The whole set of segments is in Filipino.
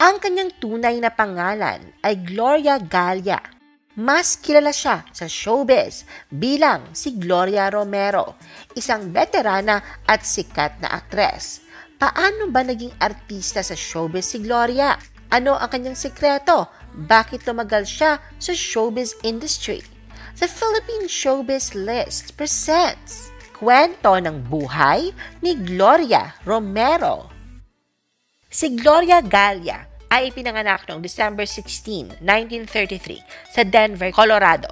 Ang kanyang tunay na pangalan ay Gloria Galia. Mas kilala siya sa showbiz bilang si Gloria Romero, isang veterana at sikat na aktres. Paano ba naging artista sa showbiz si Gloria? Ano ang kanyang sekreto? Bakit tumagal siya sa showbiz industry? The Philippine Showbiz List presents Kwento ng Buhay ni Gloria Romero. Si Gloria Galia ay ipinanganak noong December 16, 1933 sa Denver, Colorado.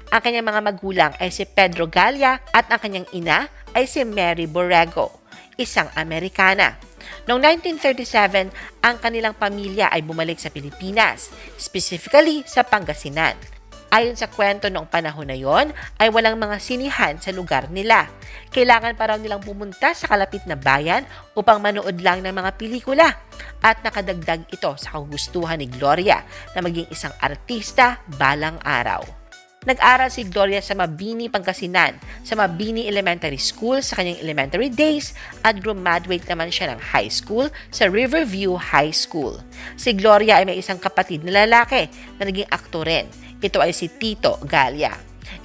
Ang kanyang mga magulang ay si Pedro Galia at ang kanyang ina ay si Mary Borrego, isang Amerikana. Noong 1937, ang kanilang pamilya ay bumalik sa Pilipinas, specifically sa Pangasinan. Ayon sa kwento noong panahon na yon, ay walang mga sinihan sa lugar nila. Kailangan pa raw nilang pumunta sa kalapit na bayan upang manood lang ng mga pelikula. At nakadagdag ito sa kagustuhan ni Gloria na maging isang artista balang araw. Nag-aral si Gloria sa Mabini, Pangasinan, sa Mabini Elementary School sa kanyang elementary days at graduate naman siya ng high school sa Riverview High School. Si Gloria ay may isang kapatid na lalaki na naging aktor rin. Ito ay si Tito Galia.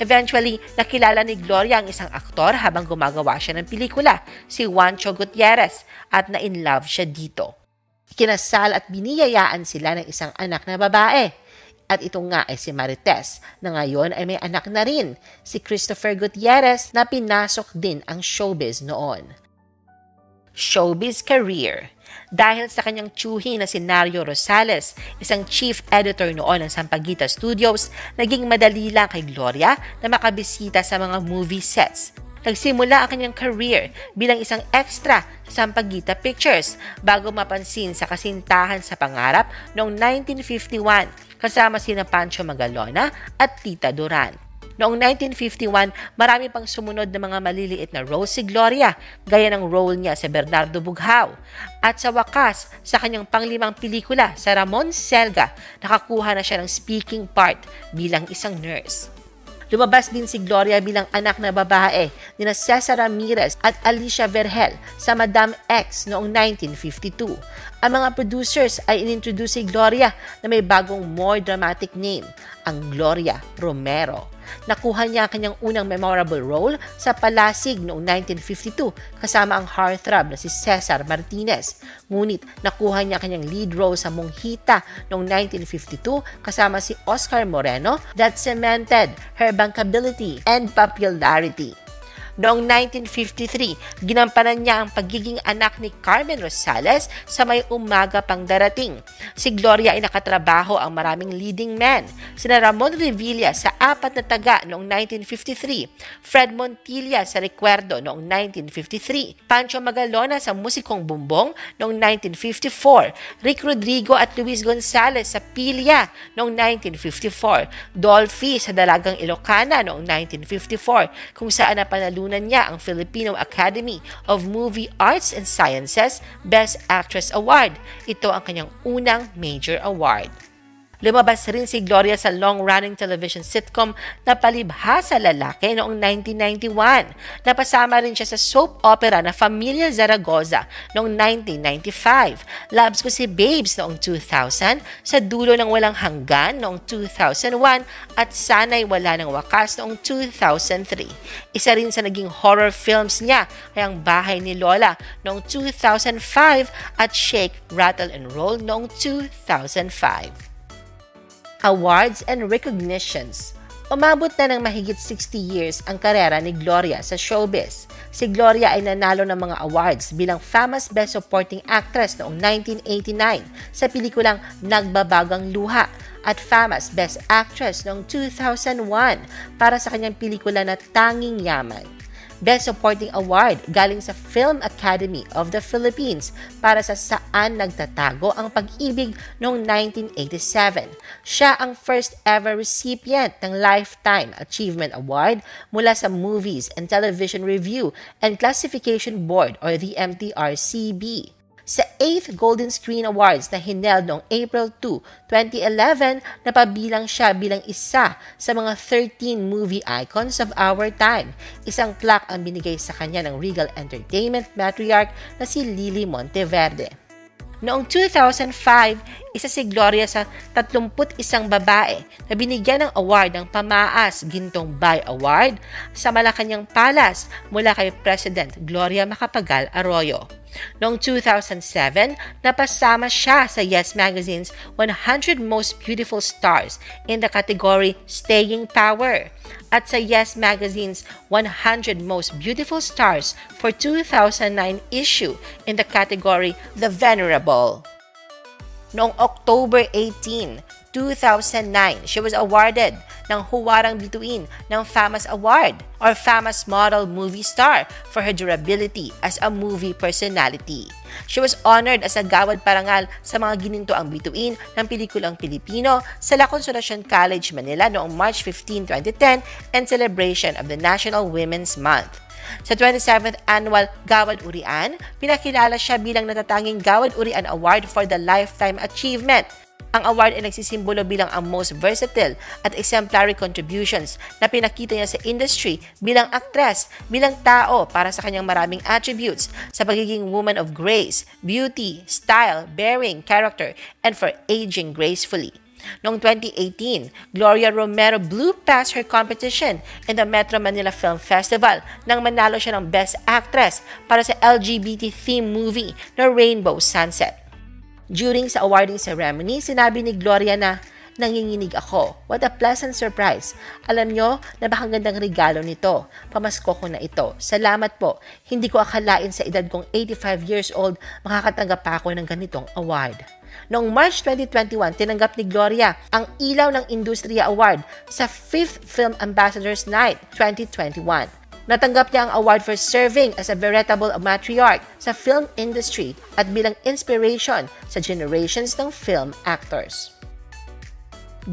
Eventually, nakilala ni Gloria ang isang aktor habang gumagawa siya ng pelikula, si Juancho Gutierrez, at na-in-love siya dito. Kinasal at biniyayaan sila ng isang anak na babae. At ito nga ay si Marites, na ngayon ay may anak na rin, si Christopher Gutierrez, na pinasok din ang showbiz noon. Showbiz career. Dahil sa kanyang tsuhi na si Nario Rosales, isang chief editor noon ng Sampaguita Studios, naging madali lang kay Gloria na makabisita sa mga movie sets. Nagsimula ang kanyang career bilang isang extra sa Sampaguita Pictures bago mapansin sa Kasintahan sa Pangarap noong 1951 kasama sina Pancho Magalona at Tita Duran. Noong 1951, marami pang sumunod na mga maliliit na roles si Gloria, gaya ng role niya sa Bernardo Bughao. At sa wakas, sa kanyang panglimang pelikula sa Ramon Selga, nakakuha na siya ng speaking part bilang isang nurse. Lumabas din si Gloria bilang anak na babae ni Cesar Ramirez at Alicia Vergel sa Madam X noong 1952. Ang mga producers ay inintroduce si Gloria na may bagong more dramatic name, ang Gloria Romero. Nakuha niya ang kanyang unang memorable role sa Palasig noong 1952 kasama ang heartthrob na si Cesar Martinez. Ngunit nakuha niya ang kanyang lead role sa Monghita noong 1952 kasama si Oscar Moreno that cemented her bankability and popularity. Noong 1953, ginampanan niya ang pagiging anak ni Carmen Rosales sa May Umaga Pang Darating. Si Gloria ay nakatrabaho ang maraming leading men, sina Ramon Revilla sa Apat na Taga noong 1953, Fred Montilla sa Recuerdo noong 1953, Pancho Magalona sa Musikong Bumbong noong 1954, Rick Rodrigo at Luis Gonzalez sa Pilya noong 1954, Dolphy sa Dalagang Ilocana noong 1954, kung saan napanalunan niya ang Filipino Academy of Movie Arts and Sciences Best Actress Award. Ito ang kanyang unang major award. Lumabas rin si Gloria sa long-running television sitcom na Palibha sa Lalaki noong 1991. Napasama rin siya sa soap opera na Familia Zaragoza noong 1995. Loves Ko Si Babes noong 2000, Sa Dulo ng Walang Hanggan noong 2001 at Sana'y Wala ng Wakas noong 2003. Isa rin sa naging horror films niya ay Ang Bahay ni Lola noong 2005 at Shake, Rattle and Roll noong 2005. Awards and recognitions. Umabot na ng mahigit 60 years ang karera ni Gloria sa showbiz. Si Gloria ay nanalo ng mga awards bilang Famous Best Supporting Actress noong 1989 sa pelikulang Nagbabagang Luha at Famous Best Actress noong 2001 para sa kanyang pelikula na Tanging Yaman. Best Supporting Award galing sa Film Academy of the Philippines para sa Saan Nagtatago ang Pag-ibig noong 1987. Siya ang first ever recipient ng Lifetime Achievement Award mula sa Movies and Television Review and Classification Board or the MTRCB. Sa 8th Golden Screen Awards na hineld noong April 2, 2011, napabilang siya bilang isa sa mga 13 movie icons of our time. Isang plaque ang binigay sa kanya ng Regal Entertainment matriarch na si Lily Monteverde. Noong 2005, isa si Gloria sa 31 babae na binigyan ng award ng Pamaas Gintong Bay Award sa Malacanang Palace mula kay President Gloria Macapagal Arroyo. Noong 2007, napasama siya sa Yes Magazine's 100 Most Beautiful Stars in the category Staying Power at sa Yes Magazine's 100 Most Beautiful Stars for 2009 issue in the category The Venerable. Noong October 18, 2009, she was awarded ng Huwarang Bituin ng FAMAS Award or FAMAS Model Movie Star for her durability as a movie personality. She was honored as a Gawad Parangal sa mga ginintoang bituin ng pelikulang Pilipino sa La Consolacion College, Manila noong March 15, 2010 and celebration of the National Women's Month. Sa 27th Annual Gawad Urian, pinakilala siya bilang natatanging Gawad Urian Award for the Lifetime Achievement. Ang award ay nagsisimbolo bilang ang most versatile at exemplary contributions na pinakita niya sa industry bilang aktres, bilang tao para sa kanyang maraming attributes sa pagiging woman of grace, beauty, style, bearing, character, and for aging gracefully. Noong 2018, Gloria Romero blew past her competition in the Metro Manila Film Festival nang manalo siya ng Best Actress para sa LGBT theme movie na Rainbow Sunset. During sa awarding ceremony, sinabi ni Gloria na, "Nanginginig ako. What a pleasant surprise. Alam nyo, napakagandang regalo nito. Pamasko ko na ito. Salamat po. Hindi ko akalain sa edad kong 85 years old, makakatanggap pa ako ng ganitong award." Noong March 2021, tinanggap ni Gloria ang Ilaw ng Industriya Award sa 5th Film Ambassadors Night 2021. Natanggap niya ang award for serving as a veritable matriarch sa film industry at bilang inspiration sa generations ng film actors.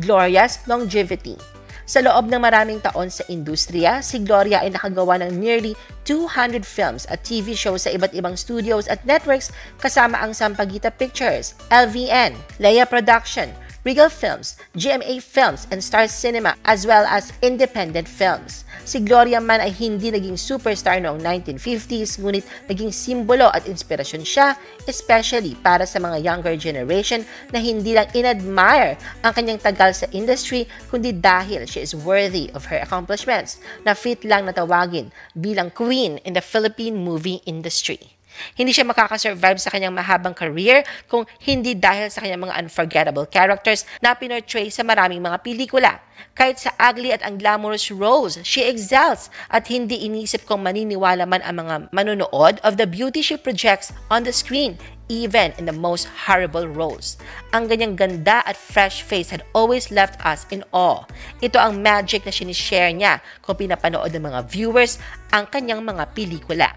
Gloria's longevity. Sa loob ng maraming taon sa industriya, si Gloria ay nakagawa ng nearly 200 films at TV shows sa iba't ibang studios at networks kasama ang Sampaguita Pictures, LVN, Leia Production, Regal Films, GMA Films, and Star Cinema, as well as independent films. Si Gloria man ay hindi naging superstar noong 1950s, ngunit naging simbolo at inspirasyon siya, especially para sa mga younger generation na hindi lang inadmire ang kanyang tagal sa industry, kundi dahil she is worthy of her accomplishments, na fit lang na tawagin bilang queen in the Philippine movie industry. Hindi siya makakasurvive sa kanyang mahabang career kung hindi dahil sa kanyang mga unforgettable characters na pinortray sa maraming mga pelikula. Kahit sa ugly at ang glamorous roles, she excels at hindi inisip kung maniniwala man ang mga manonood of the beauty she projects on the screen, even in the most horrible roles. Ang ganyang ganda at fresh face had always left us in awe. Ito ang magic na sinishare niya kung pinapanood ng mga viewers ang kanyang mga pelikula.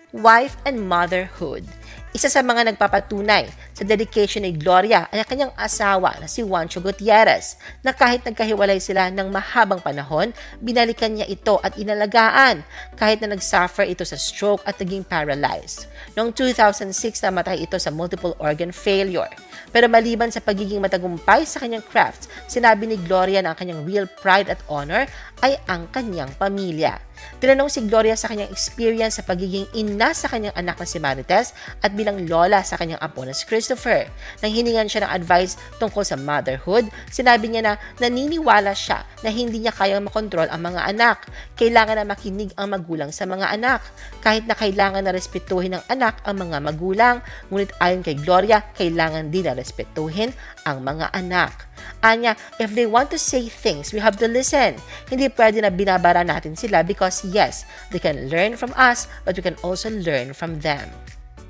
Wife and motherhood. Isa sa mga nagpapatunay sa dedication ni Gloria ay ang kanyang asawa na si Juancho Gutierrez na kahit nagkahiwalay sila ng mahabang panahon, binalikan niya ito at inalagaan kahit na nagsuffer ito sa stroke at naging paralyzed. Noong 2006, namatay ito sa multiple organ failure. Pero maliban sa pagiging matagumpay sa kanyang crafts, sinabi ni Gloria na ang kanyang real pride at honor ay ang kanyang pamilya. Tinanong si Gloria sa kanyang experience sa pagiging ina sa kanyang anak na si Marites at bilang lola sa kanyang apo na si Christopher. Nang hiningan siya ng advice tungkol sa motherhood, sinabi niya na naniniwala siya na hindi niya kayang makontrol ang mga anak. Kailangan na makinig ang magulang sa mga anak. Kahit na kailangan na respetuhin ng anak ang mga magulang, ngunit ayon kay Gloria, kailangan din na respetuhin ang mga anak. Anya, if they want to say things, we have to listen. Hindi pwede na binabara natin sila because yes, they can learn from us, but we can also learn from them.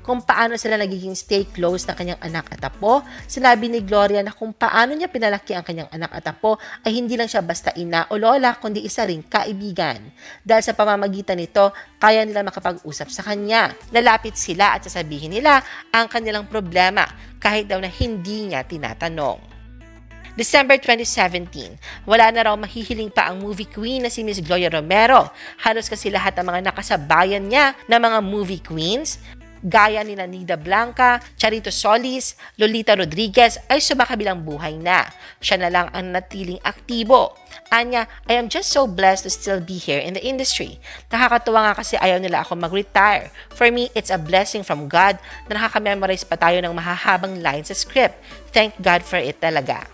Kung paano sila nagiging stay close ng kanyang anak at apo, sinabi ni Gloria na kung paano niya pinalaki ang kanyang anak at apo ay hindi lang siya basta ina o lola, kundi isa ring kaibigan. Dahil sa pamamagitan nito, kaya nila makapag-usap sa kanya. Lalapit sila at sasabihin nila ang kanilang problema kahit daw na hindi niya tinatanong. December 2017, wala na raw mahihiling pa ang movie queen na si Miss Gloria Romero. Halos kasi lahat ng mga nakasabayan niya na mga movie queens Gaya ni Nida Blanca, Charito Solis, Lolita Rodriguez ay sumakabilang buhay na. Siya na lang ang natiling aktibo. Anya, I am just so blessed to still be here in the industry. Nakakatuwa nga kasi ayaw nila ako mag-retire. For me, it's a blessing from God na nakaka-memorize pa tayo ng mahahabang lines sa script. Thank God for it talaga.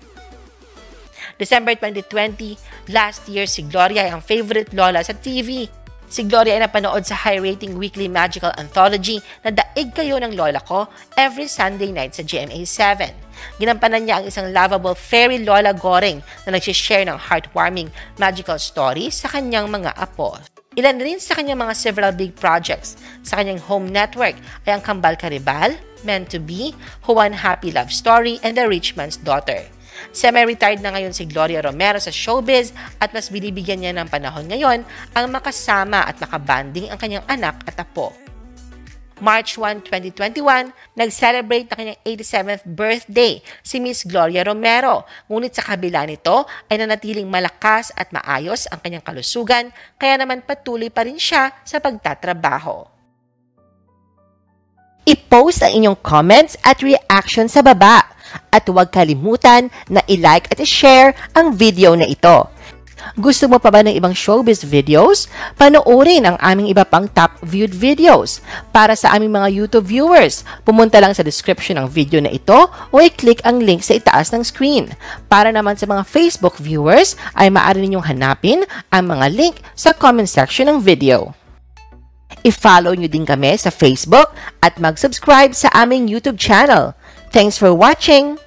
December 2020, last year si Gloria ay ang favorite lola sa TV. Si Gloria ay napanood sa high-rating weekly magical anthology na Daig Kayo ng Lola Ko every Sunday night sa GMA7. Ginampanan niya ang isang lovable fairy Lola Goring na nagsishare ng heartwarming magical stories sa kanyang mga apo. Ilan rin sa kanyang mga several big projects sa kanyang home network ay ang Kambal Karibal, Meant to Be, One Happy Love Story, and The Rich Man's Daughter. Semi-retired na ngayon si Gloria Romero sa showbiz at mas binibigyan niya ng panahon ngayon ang makasama at makabanding ang kanyang anak at apo. March 1, 2021, nag-celebrate na kanyang 87th birthday si Miss Gloria Romero. Ngunit sa kabila nito ay nanatiling malakas at maayos ang kanyang kalusugan, kaya naman patuloy pa rin siya sa pagtatrabaho. I-post ang inyong comments at reaction sa baba. At huwag kalimutan na i-like at i-share ang video na ito. Gusto mo pa ba ng ibang showbiz videos? Panoorin ang aming iba pang top viewed videos. Para sa aming mga YouTube viewers, pumunta lang sa description ng video na ito o i-click ang link sa itaas ng screen. Para naman sa mga Facebook viewers, ay maaari ninyong hanapin ang mga link sa comment section ng video. I-follow nyo din kami sa Facebook at mag-subscribe sa aming YouTube channel. Thanks for watching!